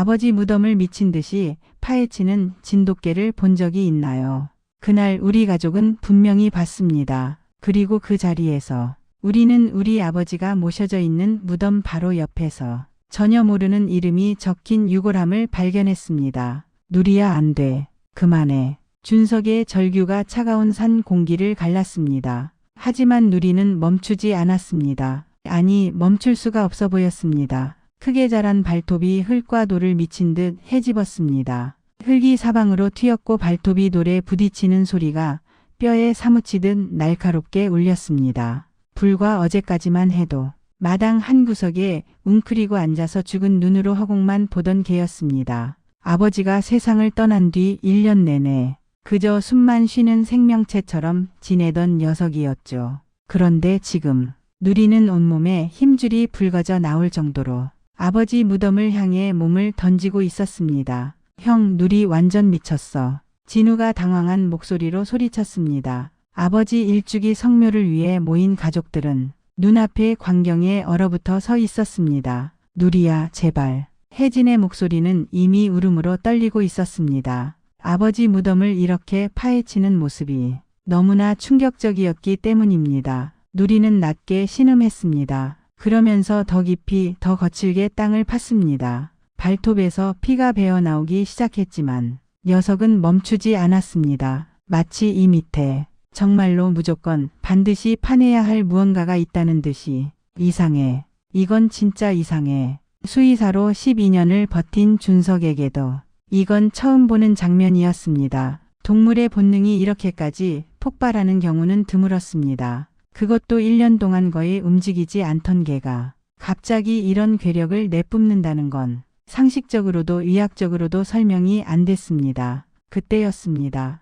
아버지 무덤을 미친 듯이 파헤치는 진돗개를 본 적이 있나요? 그날 우리 가족은 분명히 봤습니다. 그리고 그 자리에서 우리는 우리 아버지가 모셔져 있는 무덤 바로 옆에서 전혀 모르는 이름이 적힌 유골함을 발견했습니다. 누리야, 안 돼. 그만해. 준석의 절규가 차가운 산 공기를 갈랐습니다. 하지만 누리는 멈추지 않았습니다. 아니, 멈출 수가 없어 보였습니다. 크게 자란 발톱이 흙과 돌을 미친 듯 헤집었습니다. 흙이 사방으로 튀었고 발톱이 돌에 부딪히는 소리가 뼈에 사무치듯 날카롭게 울렸습니다. 불과 어제까지만 해도 마당 한 구석에 웅크리고 앉아서 죽은 눈으로 허공만 보던 개였습니다. 아버지가 세상을 떠난 뒤 1년 내내 그저 숨만 쉬는 생명체처럼 지내던 녀석이었죠. 그런데 지금 누리는 온몸에 힘줄이 붉어져 나올 정도로 아버지 무덤을 향해 몸을 던지고 있었습니다. 형, 누리 완전 미쳤어. 진우가 당황한 목소리로 소리쳤습니다. 아버지 일주기 성묘를 위해 모인 가족들은 눈앞의 광경에 얼어붙어 서 있었습니다. 누리야, 제발. 혜진의 목소리는 이미 울음으로 떨리고 있었습니다. 아버지 무덤을 이렇게 파헤치는 모습이 너무나 충격적이었기 때문입니다. 누리는 낮게 신음했습니다. 그러면서 더 깊이 더 거칠게 땅을 팠습니다. 발톱에서 피가 배어나오기 시작했지만 녀석은 멈추지 않았습니다. 마치 이 밑에 정말로 무조건 반드시 파내야 할 무언가가 있다는 듯이. 이상해. 이건 진짜 이상해. 수의사로 12년을 버틴 준석에게도 이건 처음 보는 장면이었습니다. 동물의 본능이 이렇게까지 폭발하는 경우는 드물었습니다. 그것도 1년 동안 거의 움직이지 않던 개가 갑자기 이런 괴력을 내뿜는다는 건 상식적으로도 의학적으로도 설명이 안 됐습니다. 그때였습니다.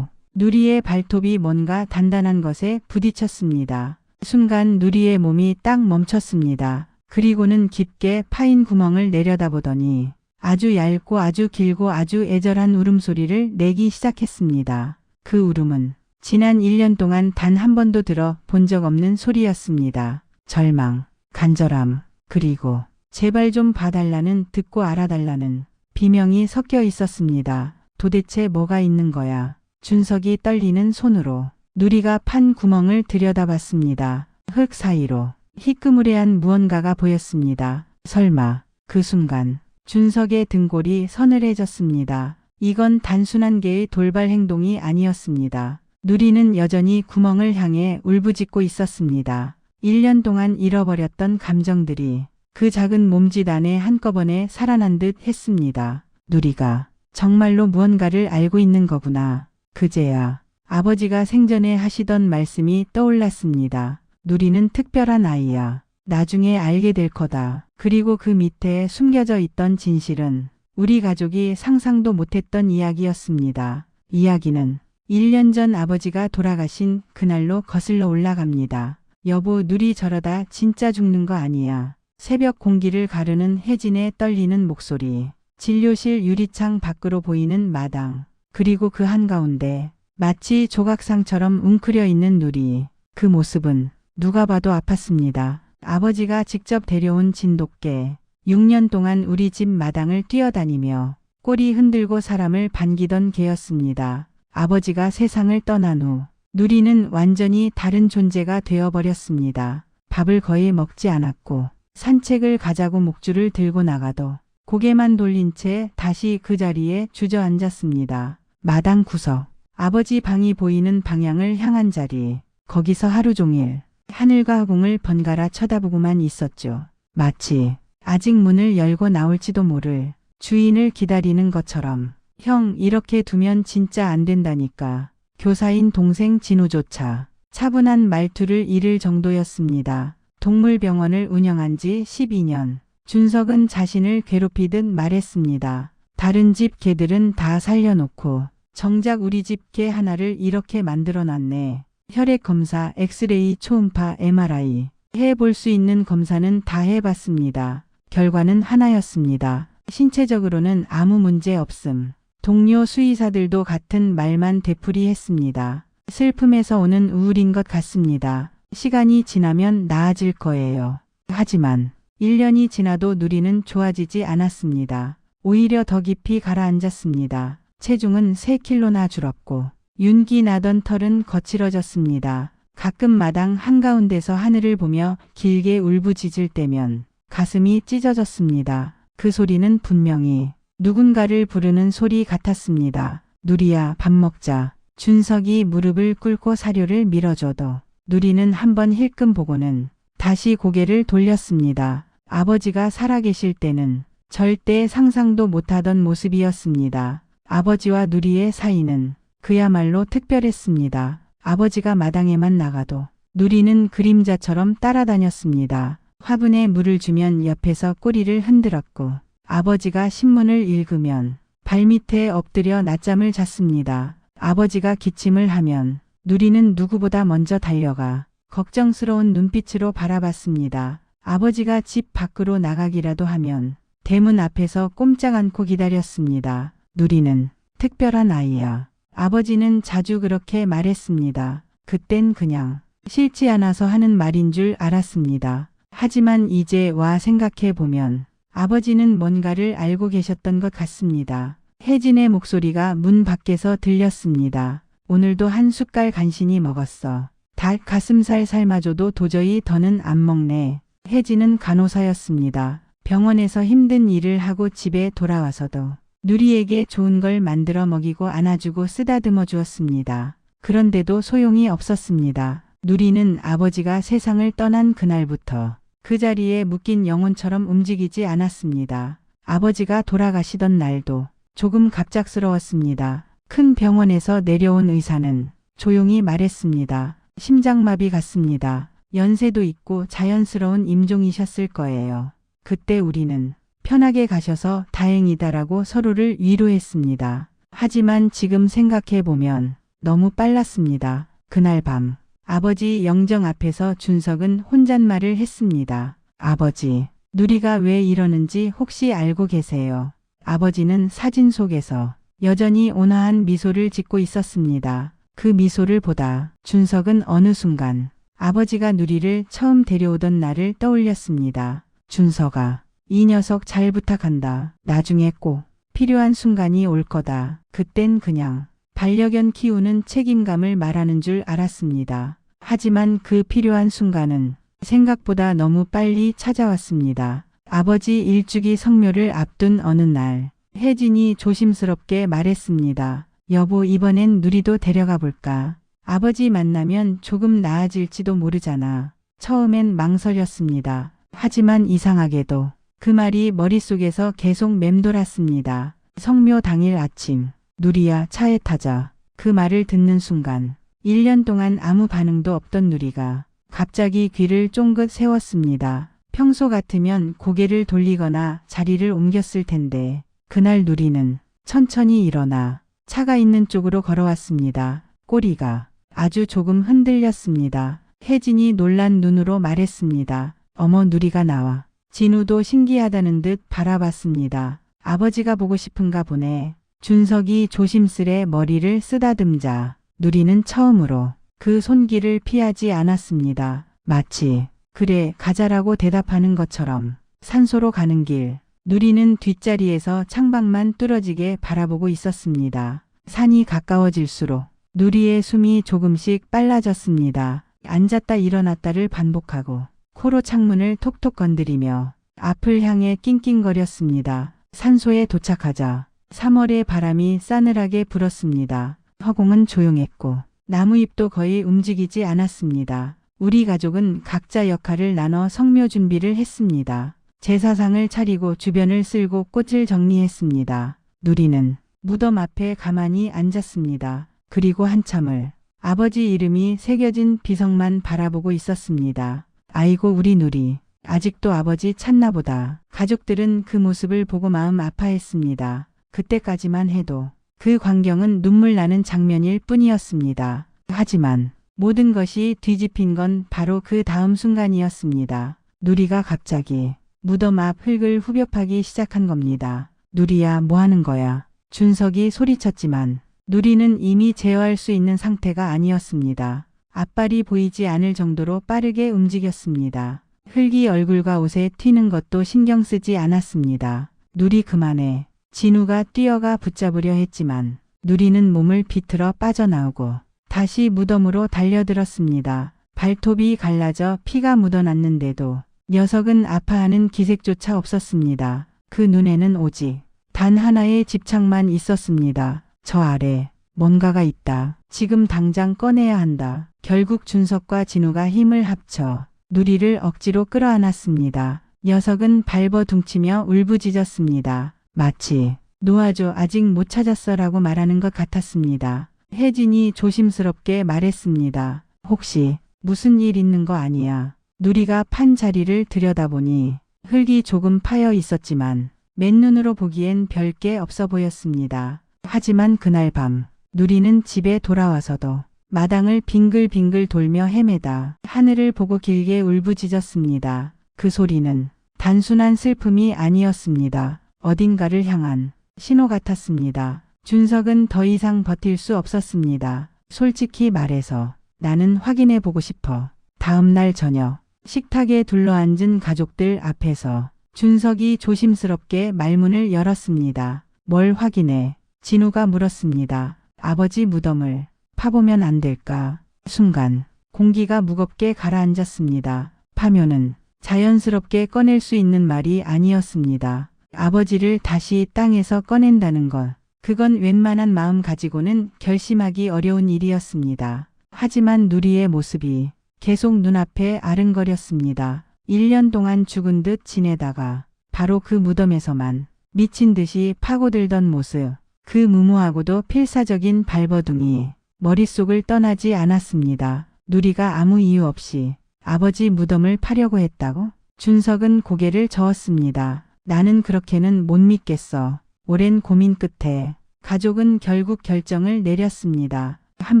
누리의 발톱이 뭔가 단단한 것에 부딪혔습니다. 순간 누리의 몸이 딱 멈췄습니다. 그리고는 깊게 파인 구멍을 내려다보더니 아주 얇고 아주 길고 아주 애절한 울음소리를 내기 시작했습니다. 그 울음은 지난 1년 동안 단 한 번도 들어 본 적 없는 소리였습니다. 절망, 간절함, 그리고 제발 좀 봐달라는, 듣고 알아달라는 비명이 섞여 있었습니다. 도대체 뭐가 있는 거야? 준석이 떨리는 손으로 누리가 판 구멍을 들여다봤습니다. 흙 사이로 희끄무레한 무언가가 보였습니다. 설마. 그 순간 준석의 등골이 서늘해졌습니다. 이건 단순한 개의 돌발 행동이 아니었습니다. 누리는 여전히 구멍을 향해 울부짖고 있었습니다. 1년 동안 잃어버렸던 감정들이 그 작은 몸짓 안에 한꺼번에 살아난 듯 했습니다. 누리가 정말로 무언가를 알고 있는 거구나. 그제야 아버지가 생전에 하시던 말씀이 떠올랐습니다. 누리는 특별한 아이야. 나중에 알게 될 거다. 그리고 그 밑에 숨겨져 있던 진실은 우리 가족이 상상도 못했던 이야기였습니다. 이야기는 1년 전 아버지가 돌아가신 그날로 거슬러 올라갑니다. 여보, 누리 저러다 진짜 죽는 거 아니야. 새벽 공기를 가르는 혜진의 떨리는 목소리. 진료실 유리창 밖으로 보이는 마당. 그리고 그 한가운데 마치 조각상처럼 웅크려 있는 누리. 그 모습은 누가 봐도 아팠습니다. 아버지가 직접 데려온 진돗개. 6년 동안 우리 집 마당을 뛰어다니며 꼬리 흔들고 사람을 반기던 개였습니다. 아버지가 세상을 떠난 후 누리는 완전히 다른 존재가 되어버렸습니다. 밥을 거의 먹지 않았고 산책을 가자고 목줄을 들고 나가도 고개만 돌린 채 다시 그 자리에 주저앉았습니다. 마당 구석, 아버지 방이 보이는 방향을 향한 자리, 거기서 하루 종일 하늘과 공을 번갈아 쳐다보고만 있었죠. 마치 아직 문을 열고 나올지도 모를 주인을 기다리는 것처럼. 형, 이렇게 두면 진짜 안 된다니까. 교사인 동생 진우조차 차분한 말투를 잃을 정도였습니다. 동물병원을 운영한 지 12년. 준석은 자신을 괴롭히듯 말했습니다. 다른 집 개들은 다 살려놓고 정작 우리 집 개 하나를 이렇게 만들어놨네. 혈액 검사, 엑스레이, 초음파, MRI 해볼 수 있는 검사는 다 해봤습니다. 결과는 하나였습니다. 신체적으로는 아무 문제 없음. 동료 수의사들도 같은 말만 되풀이했습니다. 슬픔에서 오는 우울인 것 같습니다. 시간이 지나면 나아질 거예요. 하지만 1년이 지나도 누리는 좋아지지 않았습니다. 오히려 더 깊이 가라앉았습니다. 체중은 3킬로나 줄었고 윤기 나던 털은 거칠어졌습니다. 가끔 마당 한가운데서 하늘을 보며 길게 울부짖을 때면 가슴이 찢어졌습니다. 그 소리는 분명히 누군가를 부르는 소리 같았습니다. 누리야, 밥 먹자. 준석이 무릎을 꿇고 사료를 밀어줘도 누리는 한번 힐끔 보고는 다시 고개를 돌렸습니다. 아버지가 살아계실 때는 절대 상상도 못하던 모습이었습니다. 아버지와 누리의 사이는 그야말로 특별했습니다. 아버지가 마당에만 나가도 누리는 그림자처럼 따라다녔습니다. 화분에 물을 주면 옆에서 꼬리를 흔들었고 아버지가 신문을 읽으면 발밑에 엎드려 낮잠을 잤습니다. 아버지가 기침을 하면 누리는 누구보다 먼저 달려가 걱정스러운 눈빛으로 바라봤습니다. 아버지가 집 밖으로 나가기라도 하면 대문 앞에서 꼼짝 않고 기다렸습니다. 누리는 특별한 아이야. 아버지는 자주 그렇게 말했습니다. 그땐 그냥 싫지 않아서 하는 말인 줄 알았습니다. 하지만 이제 와 생각해 보면 아버지는 뭔가를 알고 계셨던 것 같습니다. 혜진의 목소리가 문 밖에서 들렸습니다. 오늘도 한 숟갈 간신히 먹었어. 닭 가슴살 삶아줘도 도저히 더는 안 먹네. 혜진은 간호사였습니다. 병원에서 힘든 일을 하고 집에 돌아와서도 누리에게 좋은 걸 만들어 먹이고 안아주고 쓰다듬어 주었습니다. 그런데도 소용이 없었습니다. 누리는 아버지가 세상을 떠난 그날부터 그 자리에 묶인 영혼처럼 움직이지 않았습니다. 아버지가 돌아가시던 날도 조금 갑작스러웠습니다. 큰 병원에서 내려온 의사는 조용히 말했습니다. 심장마비 같습니다. 연세도 있고 자연스러운 임종이셨을 거예요. 그때 우리는 편하게 가셔서 다행이다라고 서로를 위로했습니다. 하지만 지금 생각해보면 너무 빨랐습니다. 그날 밤 아버지 영정 앞에서 준석은 혼잣말을 했습니다. 아버지, 누리가 왜 이러는지 혹시 알고 계세요? 아버지는 사진 속에서 여전히 온화한 미소를 짓고 있었습니다. 그 미소를 보다 준석은 어느 순간 아버지가 누리를 처음 데려오던 날을 떠올렸습니다. 준석아, 이 녀석 잘 부탁한다. 나중에 꼭 필요한 순간이 올 거다. 그땐 그냥 반려견 키우는 책임감을 말하는 줄 알았습니다. 하지만 그 필요한 순간은 생각보다 너무 빨리 찾아왔습니다. 아버지 일주기 성묘를 앞둔 어느 날, 혜진이 조심스럽게 말했습니다. 여보, 이번엔 누리도 데려가 볼까? 아버지 만나면 조금 나아질지도 모르잖아. 처음엔 망설였습니다. 하지만 이상하게도 그 말이 머릿속에서 계속 맴돌았습니다. 성묘 당일 아침, 누리야, 차에 타자. 그 말을 듣는 순간 1년 동안 아무 반응도 없던 누리가 갑자기 귀를 쫑긋 세웠습니다. 평소 같으면 고개를 돌리거나 자리를 옮겼을 텐데 그날 누리는 천천히 일어나 차가 있는 쪽으로 걸어왔습니다. 꼬리가 아주 조금 흔들렸습니다. 혜진이 놀란 눈으로 말했습니다. 어머, 누리가 나와. 진우도 신기하다는 듯 바라봤습니다. 아버지가 보고 싶은가 보네. 준석이 조심스레 머리를 쓰다듬자 누리는 처음으로 그 손길을 피하지 않았습니다. 마치 그래 가자라고 대답하는 것처럼 산소로 가는 길, 누리는 뒷자리에서 창밖만 뚫어지게 바라보고 있었습니다. 산이 가까워질수록 누리의 숨이 조금씩 빨라졌습니다. 앉았다 일어났다를 반복하고 코로 창문을 톡톡 건드리며 앞을 향해 낑낑거렸습니다. 산소에 도착하자 3월의 바람이 싸늘하게 불었습니다. 허공은 조용했고 나무잎도 거의 움직이지 않았습니다. 우리 가족은 각자 역할을 나눠 성묘 준비를 했습니다. 제사상을 차리고 주변을 쓸고 꽃을 정리했습니다. 누리는 무덤 앞에 가만히 앉았습니다. 그리고 한참을 아버지 이름이 새겨진 비석만 바라보고 있었습니다. 아이고 우리 누리, 아직도 아버지 찾나 보다. 가족들은 그 모습을 보고 마음 아파했습니다. 그때까지만 해도 그 광경은 눈물 나는 장면일 뿐이었습니다. 하지만 모든 것이 뒤집힌 건 바로 그 다음 순간이었습니다. 누리가 갑자기 무덤 앞 흙을 후벼파기 시작한 겁니다. 누리야, 뭐 하는 거야? 준석이 소리쳤지만 누리는 이미 제어할 수 있는 상태가 아니었습니다. 앞발이 보이지 않을 정도로 빠르게 움직였습니다. 흙이 얼굴과 옷에 튀는 것도 신경 쓰지 않았습니다. 누리 그만해. 진우가 뛰어가 붙잡으려 했지만 누리는 몸을 비틀어 빠져나오고 다시 무덤으로 달려들었습니다. 발톱이 갈라져 피가 묻어났는데도 녀석은 아파하는 기색조차 없었습니다. 그 눈에는 오직 단 하나의 집착만 있었습니다. 저 아래 뭔가가 있다. 지금 당장 꺼내야 한다. 결국 준석과 진우가 힘을 합쳐 누리를 억지로 끌어안았습니다. 녀석은 발버둥치며 울부짖었습니다. 마치 놓아줘 아직 못 찾았어라고 말하는 것 같았습니다. 혜진이 조심스럽게 말했습니다. 혹시 무슨 일 있는 거 아니야? 누리가 판 자리를 들여다보니 흙이 조금 파여 있었지만 맨눈으로 보기엔 별게 없어 보였습니다. 하지만 그날 밤 누리는 집에 돌아와서도 마당을 빙글빙글 돌며 헤매다 하늘을 보고 길게 울부짖었습니다. 그 소리는 단순한 슬픔이 아니었습니다. 어딘가를 향한 신호 같았습니다. 준석은 더 이상 버틸 수 없었습니다. 솔직히 말해서 나는 확인해 보고 싶어. 다음 날 저녁 식탁에 둘러앉은 가족들 앞에서 준석이 조심스럽게 말문을 열었습니다. 뭘 확인해? 진우가 물었습니다. 아버지 무덤을 파보면 안 될까? 순간 공기가 무겁게 가라앉았습니다. 파묘는 자연스럽게 꺼낼 수 있는 말이 아니었습니다. 아버지를 다시 땅에서 꺼낸다는 것. 그건 웬만한 마음 가지고는 결심하기 어려운 일이었습니다. 하지만 누리의 모습이 계속 눈앞에 아른거렸습니다. 1년 동안 죽은 듯 지내다가 바로 그 무덤에서만 미친 듯이 파고들던 모습. 그 무모하고도 필사적인 발버둥이 머릿속을 떠나지 않았습니다. 누리가 아무 이유 없이 아버지 무덤을 파려고 했다고? 준석은 고개를 저었습니다. 나는 그렇게는 못 믿겠어. 오랜 고민 끝에 가족은 결국 결정을 내렸습니다. 한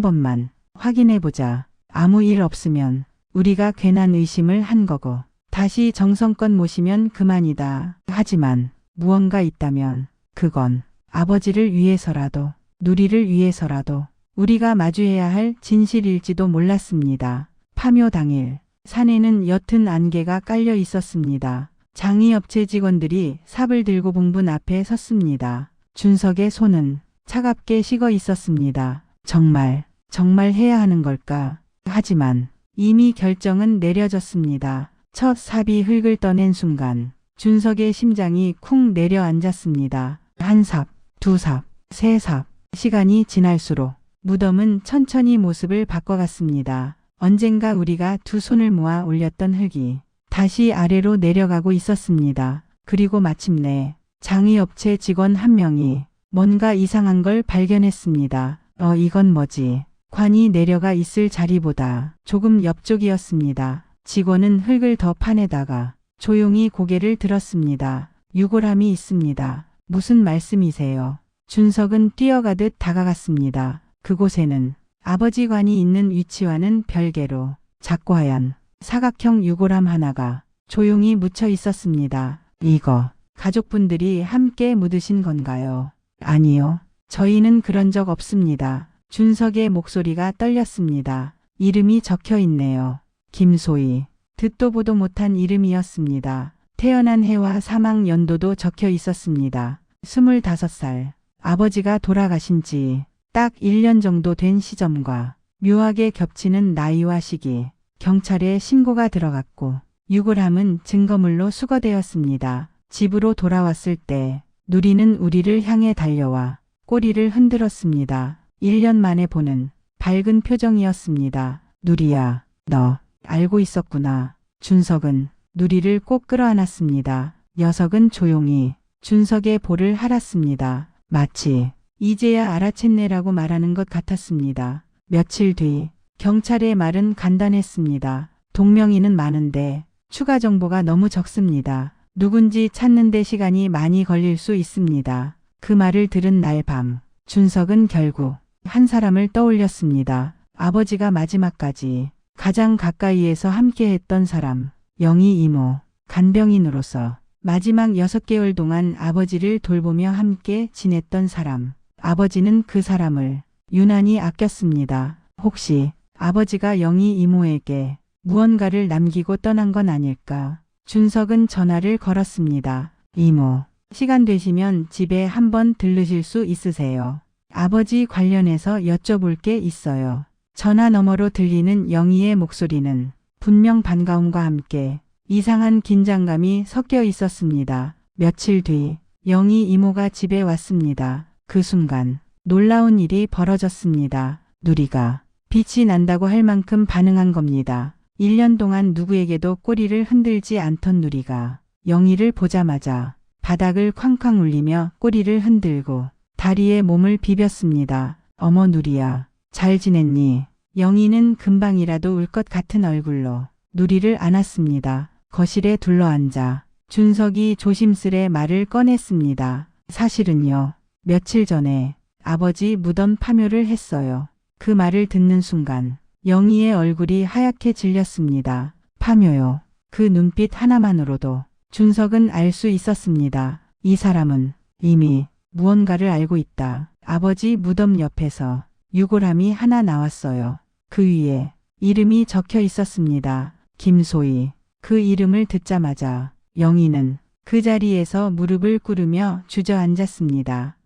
번만 확인해보자. 아무 일 없으면 우리가 괜한 의심을 한 거고 다시 정성껏 모시면 그만이다. 하지만 무언가 있다면 그건 아버지를 위해서라도 누리를 위해서라도 우리가 마주해야 할 진실일지도 몰랐습니다. 파묘 당일 산에는 옅은 안개가 깔려 있었습니다. 장의업체 직원들이 삽을 들고 봉분 앞에 섰습니다. 준석의 손은 차갑게 식어 있었습니다. 정말 해야 하는 걸까? 하지만 이미 결정은 내려졌습니다. 첫 삽이 흙을 떠낸 순간 준석의 심장이 쿵 내려앉았습니다. 한 삽, 두 삽, 세 삽. 시간이 지날수록 무덤은 천천히 모습을 바꿔갔습니다. 언젠가 우리가 두 손을 모아 올렸던 흙이 다시 아래로 내려가고 있었습니다. 그리고 마침내 장의업체 직원 한 명이 뭔가 이상한 걸 발견했습니다. 이건 뭐지? 관이 내려가 있을 자리보다 조금 옆쪽이었습니다. 직원은 흙을 더 파내다가 조용히 고개를 들었습니다. 유골함이 있습니다. 무슨 말씀이세요? 준석은 뛰어가듯 다가갔습니다. 그곳에는 아버지 관이 있는 위치와는 별개로 작고 하얀 사각형 유골함 하나가 조용히 묻혀 있었습니다. 이거 가족분들이 함께 묻으신 건가요? 아니요. 저희는 그런 적 없습니다. 준석의 목소리가 떨렸습니다. 이름이 적혀 있네요. 김소희. 듣도 보도 못한 이름이었습니다. 태어난 해와 사망 연도도 적혀 있었습니다. 25살. 아버지가 돌아가신 지 딱 1년 정도 된 시점과 묘하게 겹치는 나이와 시기. 경찰에 신고가 들어갔고 유골함은 증거물로 수거되었습니다. 집으로 돌아왔을 때 누리는 우리를 향해 달려와 꼬리를 흔들었습니다. 1년 만에 보는 밝은 표정이었습니다. 누리야, 너 알고 있었구나. 준석은 누리를 꼭 끌어안았습니다. 녀석은 조용히 준석의 볼을 할았습니다. 마치 이제야 알아챘네라고 말하는 것 같았습니다. 며칠 뒤 경찰의 말은 간단했습니다. 동명이는 많은데 추가 정보가 너무 적습니다. 누군지 찾는데 시간이 많이 걸릴 수 있습니다. 그 말을 들은 날 밤 준석은 결국 한 사람을 떠올렸습니다. 아버지가 마지막까지 가장 가까이에서 함께했던 사람. 영희 이모. 간병인으로서 마지막 6개월 동안 아버지를 돌보며 함께 지냈던 사람. 아버지는 그 사람을 유난히 아꼈습니다. 혹시 아버지가 영희 이모에게 무언가를 남기고 떠난 건 아닐까? 준석은 전화를 걸었습니다. 이모, 시간 되시면 집에 한번 들르실 수 있으세요. 아버지 관련해서 여쭤볼 게 있어요. 전화 너머로 들리는 영희의 목소리는 분명 반가움과 함께 이상한 긴장감이 섞여 있었습니다. 며칠 뒤 영희 이모가 집에 왔습니다. 그 순간 놀라운 일이 벌어졌습니다. 누리가 빛이 난다고 할 만큼 반응한 겁니다. 1년 동안 누구에게도 꼬리를 흔들지 않던 누리가 영희를 보자마자 바닥을 쾅쾅 울리며 꼬리를 흔들고 다리에 몸을 비볐습니다. 어머 누리야, 잘 지냈니? 영희는 금방이라도 울 것 같은 얼굴로 누리를 안았습니다. 거실에 둘러앉아 준석이 조심스레 말을 꺼냈습니다. 사실은요, 며칠 전에 아버지 무덤 파묘를 했어요. 그 말을 듣는 순간 영희의 얼굴이 하얗게 질렸습니다. 파묘요. 그 눈빛 하나만으로도 준석은 알 수 있었습니다. 이 사람은 이미 무언가를 알고 있다. 아버지 무덤 옆에서 유골함이 하나 나왔어요. 그 위에 이름이 적혀 있었습니다. 김소희. 그 이름을 듣자마자 영희는 그 자리에서 무릎을 꿇으며 주저앉았습니다.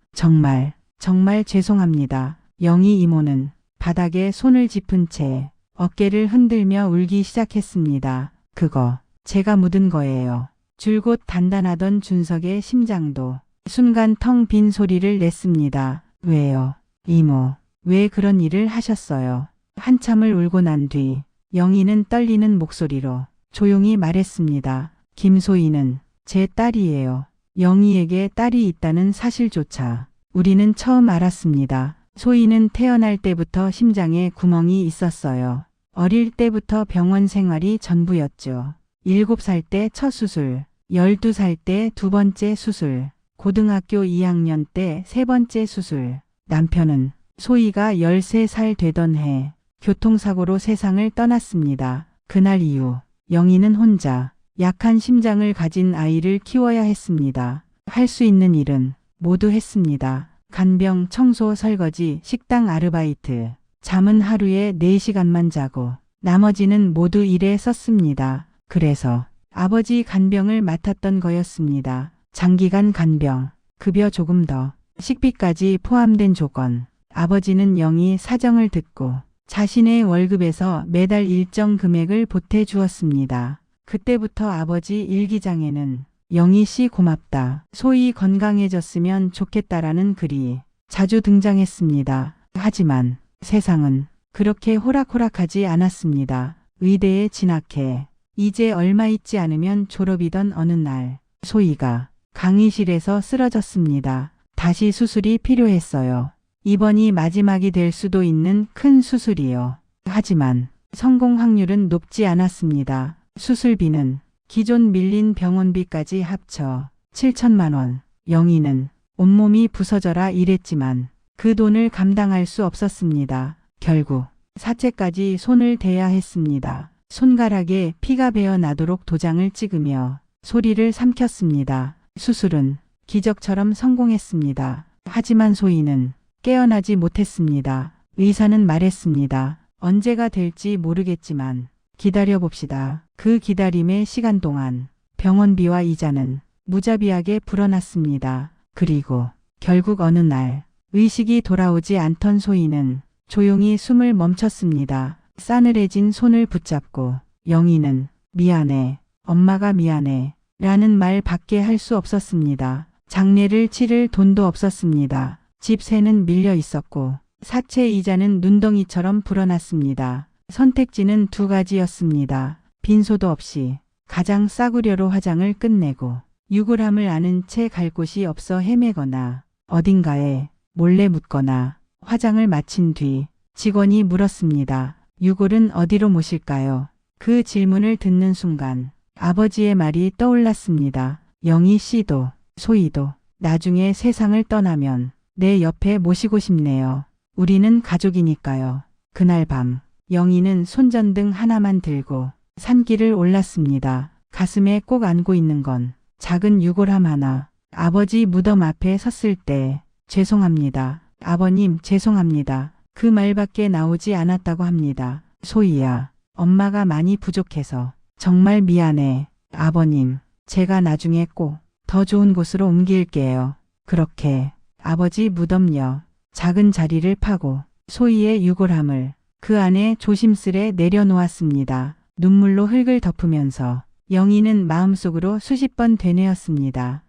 정말 죄송합니다. 영희 이모는 바닥에 손을 짚은 채 어깨를 흔들며 울기 시작했습니다. 그거 제가 묻은 거예요. 줄곧 단단하던 준석의 심장도 순간 텅 빈 소리를 냈습니다. 왜요? 이모, 왜 그런 일을 하셨어요? 한참을 울고 난 뒤 영희는 떨리는 목소리로 조용히 말했습니다. 김소희는 제 딸이에요. 영희에게 딸이 있다는 사실조차 우리는 처음 알았습니다. 소희는 태어날 때부터 심장에 구멍이 있었어요. 어릴 때부터 병원 생활이 전부였죠. 7살 때 첫 수술, 12살 때 두 번째 수술, 고등학교 2학년 때 세 번째 수술. 남편은 소희가 13살 되던 해 교통사고로 세상을 떠났습니다. 그날 이후 영희는 혼자 약한 심장을 가진 아이를 키워야 했습니다. 할 수 있는 일은 모두 했습니다. 간병, 청소, 설거지, 식당 아르바이트. 잠은 하루에 4시간만 자고 나머지는 모두 일에 썼습니다. 그래서 아버지 간병을 맡았던 거였습니다. 장기간 간병, 급여 조금 더, 식비까지 포함된 조건. 아버지는 영희 사정을 듣고 자신의 월급에서 매달 일정 금액을 보태 주었습니다. 그때부터 아버지 일기장에는 영희 씨 고맙다. 소희 건강해졌으면 좋겠다라는 글이 자주 등장했습니다. 하지만 세상은 그렇게 호락호락하지 않았습니다. 의대에 진학해 이제 얼마 있지 않으면 졸업이던 어느 날 소희가 강의실에서 쓰러졌습니다. 다시 수술이 필요했어요. 이번이 마지막이 될 수도 있는 큰 수술이요. 하지만 성공 확률은 높지 않았습니다. 수술비는 기존 밀린 병원비까지 합쳐 7천만 원. 영희는 온몸이 부서져라 일했지만 그 돈을 감당할 수 없었습니다. 결국 사채까지 손을 대야 했습니다. 손가락에 피가 배어 나도록 도장을 찍으며 소리를 삼켰습니다. 수술은 기적처럼 성공했습니다. 하지만 소희는 깨어나지 못했습니다. 의사는 말했습니다. 언제가 될지 모르겠지만 기다려봅시다. 그 기다림의 시간 동안 병원비와 이자는 무자비하게 불어났습니다. 그리고 결국 어느 날 의식이 돌아오지 않던 소희는 조용히 숨을 멈췄습니다. 싸늘해진 손을 붙잡고 영희는 미안해, 엄마가 미안해 라는 말밖에 할 수 없었습니다. 장례를 치를 돈도 없었습니다. 집세는 밀려 있었고 사채 이자는 눈덩이처럼 불어났습니다. 선택지는 두 가지였습니다. 빈소도 없이 가장 싸구려로 화장을 끝내고 유골함을 아는 채 갈 곳이 없어 헤매거나 어딘가에 몰래 묻거나. 화장을 마친 뒤 직원이 물었습니다. 유골은 어디로 모실까요? 그 질문을 듣는 순간 아버지의 말이 떠올랐습니다. 영희 씨도 소희도 나중에 세상을 떠나면 내 옆에 모시고 싶네요. 우리는 가족이니까요. 그날 밤 영희는 손전등 하나만 들고 산길을 올랐습니다. 가슴에 꼭 안고 있는 건 작은 유골함 하나. 아버지 무덤 앞에 섰을 때 죄송합니다. 아버님 죄송합니다. 그 말밖에 나오지 않았다고 합니다. 소희야, 엄마가 많이 부족해서 정말 미안해. 아버님, 제가 나중에 꼭 더 좋은 곳으로 옮길게요. 그렇게 아버지 무덤여 작은 자리를 파고 소희의 유골함을 그 안에 조심스레 내려놓았습니다. 눈물로 흙을 덮으면서 영희는 마음속으로 수십 번 되뇌었습니다.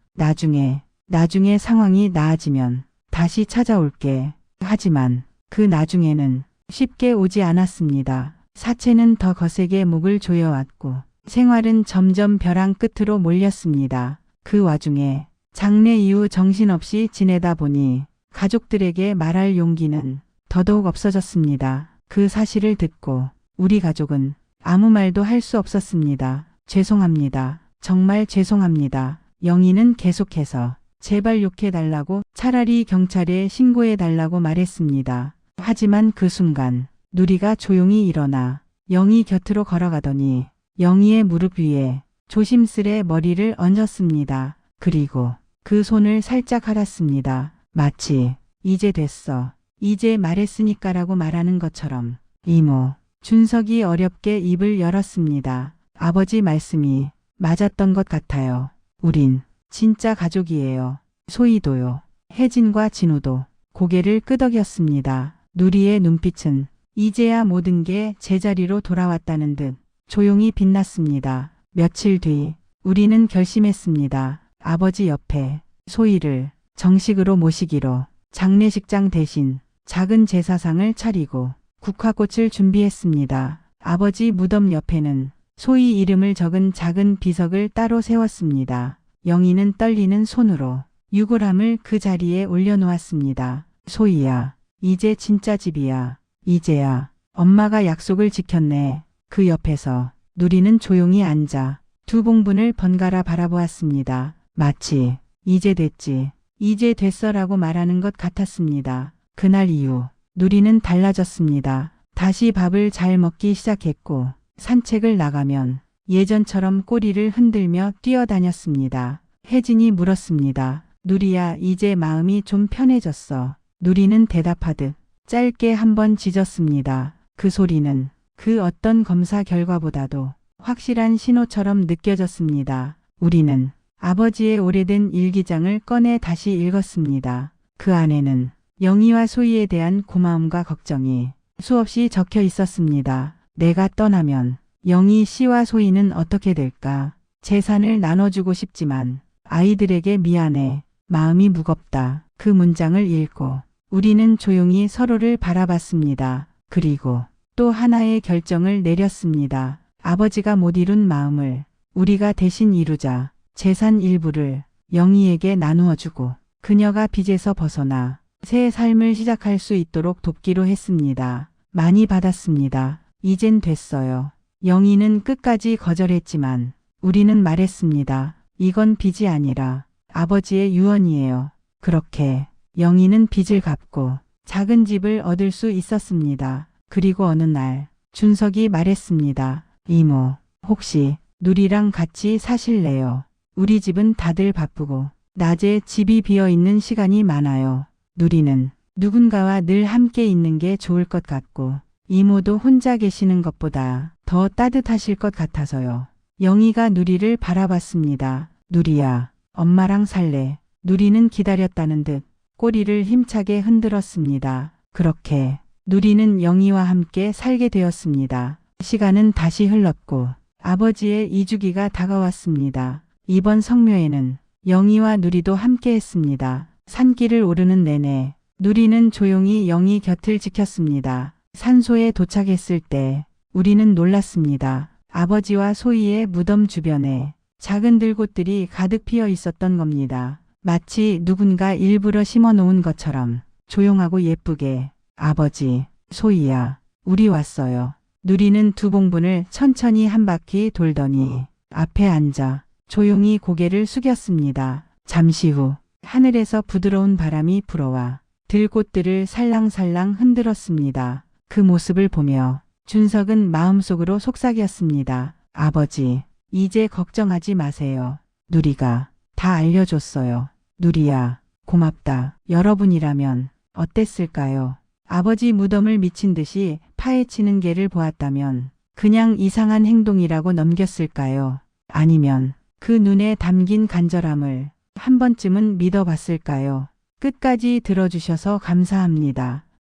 나중에 상황이 나아지면 다시 찾아올게. 하지만 그 나중에는 쉽게 오지 않았습니다. 사체는 더 거세게 목을 조여왔고 생활은 점점 벼랑 끝으로 몰렸습니다. 그 와중에 장례 이후 정신없이 지내다 보니 가족들에게 말할 용기는 더더욱 없어졌습니다. 그 사실을 듣고 우리 가족은 아무 말도 할 수 없었습니다. 죄송합니다. 정말 죄송합니다. 영희는 계속해서 제발 욕해달라고 차라리 경찰에 신고해달라고 말했습니다. 하지만 그 순간 누리가 조용히 일어나 영희 곁으로 걸어가더니 영희의 무릎 위에 조심스레 머리를 얹었습니다. 그리고 그 손을 살짝 핥았습니다. 마치 이제 됐어. 이제 말했으니까라고 말하는 것처럼. 이모, 준석이 어렵게 입을 열었습니다. 아버지 말씀이 맞았던 것 같아요. 우린 진짜 가족이에요. 소희도요. 혜진과 진우도 고개를 끄덕였습니다. 누리의 눈빛은 이제야 모든 게 제자리로 돌아왔다는 듯 조용히 빛났습니다. 며칠 뒤 우리는 결심했습니다. 아버지 옆에 소희를 정식으로 모시기로. 장례식장 대신 작은 제사상을 차리고 국화꽃을 준비했습니다. 아버지 무덤 옆에는 소희 이름을 적은 작은 비석을 따로 세웠습니다. 영희는 떨리는 손으로 유골함을 그 자리에 올려놓았습니다. 소희야, 이제 진짜 집이야. 이제야 엄마가 약속을 지켰네. 그 옆에서 누리는 조용히 앉아 두 봉분을 번갈아 바라보았습니다. 마치 이제 됐지. 이제 됐어라고 말하는 것 같았습니다. 그날 이후 누리는 달라졌습니다. 다시 밥을 잘 먹기 시작했고 산책을 나가면 예전처럼 꼬리를 흔들며 뛰어다녔습니다. 혜진이 물었습니다. 누리야, 이제 마음이 좀 편해졌어. 누리는 대답하듯 짧게 한번 짖었습니다. 그 소리는 그 어떤 검사 결과보다도 확실한 신호처럼 느껴졌습니다. 우리는 아버지의 오래된 일기장을 꺼내 다시 읽었습니다. 그 안에는 영희와 소희에 대한 고마움과 걱정이 수없이 적혀 있었습니다. 내가 떠나면 영희 씨와 소희는 어떻게 될까? 재산을 나눠주고 싶지만 아이들에게 미안해. 마음이 무겁다. 그 문장을 읽고 우리는 조용히 서로를 바라봤습니다. 그리고 또 하나의 결정을 내렸습니다. 아버지가 못 이룬 마음을 우리가 대신 이루자. 재산 일부를 영희에게 나누어 주고 그녀가 빚에서 벗어나 새 삶을 시작할 수 있도록 돕기로 했습니다. 많이 받았습니다. 이젠 됐어요. 영희는 끝까지 거절했지만 우리는 말했습니다. 이건 빚이 아니라 아버지의 유언이에요. 그렇게 영희는 빚을 갚고 작은 집을 얻을 수 있었습니다. 그리고 어느 날 준석이 말했습니다. 이모, 혹시 누리랑 같이 사실래요? 우리 집은 다들 바쁘고 낮에 집이 비어있는 시간이 많아요. 누리는 누군가와 늘 함께 있는 게 좋을 것 같고 이모도 혼자 계시는 것보다 더 따뜻하실 것 같아서요. 영희가 누리를 바라봤습니다. 누리야, 엄마랑 살래. 누리는 기다렸다는 듯 꼬리를 힘차게 흔들었습니다. 그렇게 누리는 영희와 함께 살게 되었습니다. 시간은 다시 흘렀고 아버지의 이주기가 다가왔습니다. 이번 성묘에는 영희와 누리도 함께 했습니다. 산길을 오르는 내내 누리는 조용히 영희 곁을 지켰습니다. 산소에 도착했을 때 우리는 놀랐습니다. 아버지와 소희의 무덤 주변에 작은 들꽃들이 가득 피어 있었던 겁니다. 마치 누군가 일부러 심어 놓은 것처럼 조용하고 예쁘게. 아버지, 소희야, 우리 왔어요. 누리는 두 봉분을 천천히 한 바퀴 돌더니 앞에 앉아 조용히 고개를 숙였습니다. 잠시 후 하늘에서 부드러운 바람이 불어와 들꽃들을 살랑살랑 흔들었습니다. 그 모습을 보며 준석은 마음속으로 속삭였습니다. 아버지, 이제 걱정하지 마세요. 누리가 다 알려줬어요. 누리야, 고맙다. 여러분이라면 어땠을까요? 아버지 무덤을 미친 듯이 파헤치는 개를 보았다면 그냥 이상한 행동이라고 넘겼을까요? 아니면 그 눈에 담긴 간절함을 한 번쯤은 믿어봤을까요? 끝까지 들어주셔서 감사합니다.